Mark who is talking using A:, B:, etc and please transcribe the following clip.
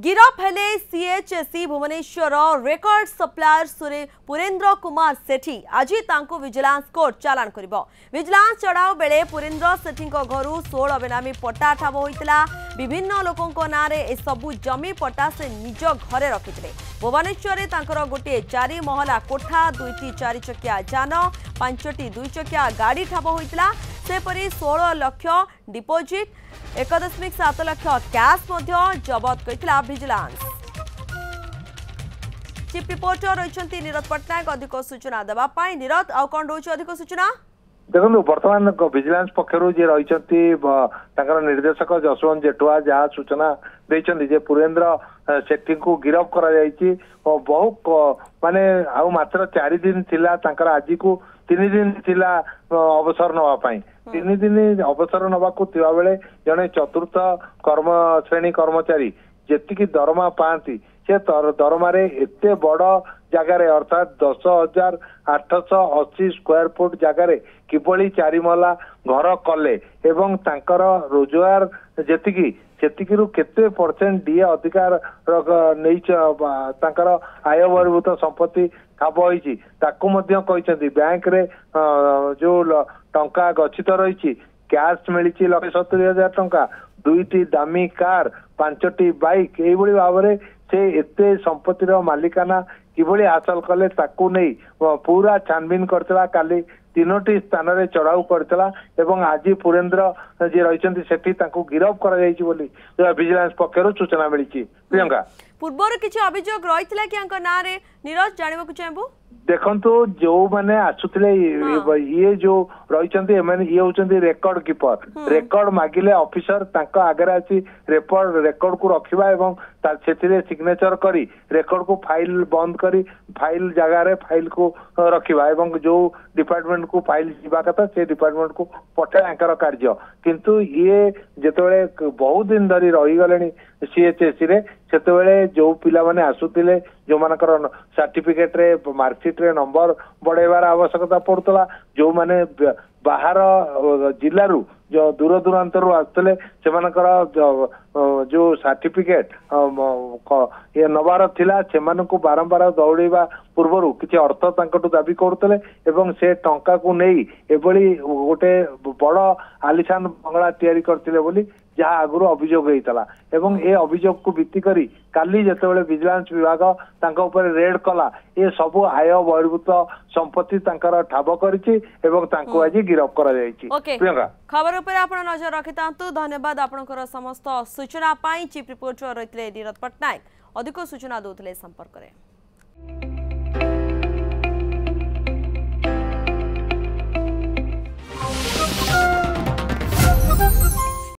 A: गिरफ हेले CHC Bhubaneswar record supplier Purendra Kumar Sethi आज तांको विजिलेंस कोर्ट चालान करिबो। विजिलेंस चढ़ाऊ बेले पुरेन्द्र सेठी घर 16 बेनामी पट्टा ठाब होइतिला। विभिन्न लोकों नारे ए सबु जमी पट्टा से निज घरे रखिथिले। भुवनेश्वर रे तांकर गोटे 4 महला कोठा 2टी 4 चकिया जान 5टी 2 चकिया गाड़ी ठाब होइतिला। सेपरी 16 लाख डिपोजिट 1.7 लाख कैश जबत करथिला विजिलेंस। चीफ रिपोर्टर रही नीरज पट्टनायक अधिक सूचना देवा पाई। नीरज आउ कौन रोच अधिक सूचना
B: देखो बर्तमान विजिलेंस पक्षर जी रही निर्देशक जसवंत जेठुआ जहाँ सूचना देते पुरेन्द्र सेठी को गिरफ कर बहु माने आउ मात्र 4 दिन थिला आज को 3 दिन थिला अवसर नवापाई 3 दिन अवसर नवाकू थिबा बेले जने चतुर्थ कर्म श्रेणी कर्मचारी जेतिकी दरमा पाती से दरमारे एते बड़ जगार अर्थात 10,880 स्क्वायर फुट जगार किभली 4 महला घर कले एवं तांकर रोजगार जेतिकी सेतिकिरु केते परसेंट डीए अधिकार नहीं तांकर आय बहिर्भूत संपत्ति ठाब होइछि ताकू मध्य कहिसेंती बैंक रे जो टंका गच्छित रही कैश मिली 1,70,000 टंका 2टी दामी कार 5टी बाइक यही भाव में से एते संपत्तिर मालिकाना किभली हासिल कले ताकू नहीं पूरा छानबीन करथिला। काली 3टी स्थान रे चढ़ाऊ करथिला एवं आज पुरेन्द्र जी रही सेठी तांको गिरफ करा जायछि बोली विजिलेंस पक्षरु सूचना मिली। प्रियंका
A: पूर्वर किछि अभियोग रहितला कि अंक ना रे नीरज जानिबा को चाहबो
B: देखंतु जो माने आसुथिले ये जो रही ये होचंती रेकॉर्ड कीपर रेकॉर्ड मागिले ऑफिसर तांको आगरे आसी रेकॉर्ड को रखिबा एवं सेथिरे सिग्नेचर करी रेकॉर्ड को फाइल बंद करी फाइल जगह रे फाइल को रखिबा एवं जो डिपार्टमेंट को फाइल जीवा कथा से डिपार्टमेंट को पठे आंकर कार्य किंतु ये जेतेबेले बहुत दिन धरी रही गलेनी सीएचएससी रे सेतेबेले जो पिला माने आसुथिले जो मानकर सर्टिफिकेट रे मार्कशीट रे नंबर बढ़ेबार आवश्यकता पड़ता जो माने बाहर जिल्लारू जो दूर दूरांतर आसते से जो सर्टिफिकेट ये नबार थिला से बारंबार दौड़ेबा पूर्व किसी अर्थ तांकटू दाबी करते एवं से टंका को नहीं एभली गोटे बड़ आलिशान बंगला तैयारी करते बोली जहाँ आगुरी अभियोग होता एवं ए अभियोग को भित्ति करी काली जेतेबेले विजिलेंस विभाग तांका ऊपर रेड कला ये सबु आय बहिर्भूत संपत्ति तांकर ठाब करिछि एवं तांको आज गिरफ करा जायछि।
A: प्रियंका खबर ऊपर आपण नजर रखितांतु धन्यवाद आपनकर समस्त सूचना पाई। चीफ रिपोर्टर रहितले नीरज पट्टनायक अधिक सूचना दउतले संपर्क रे।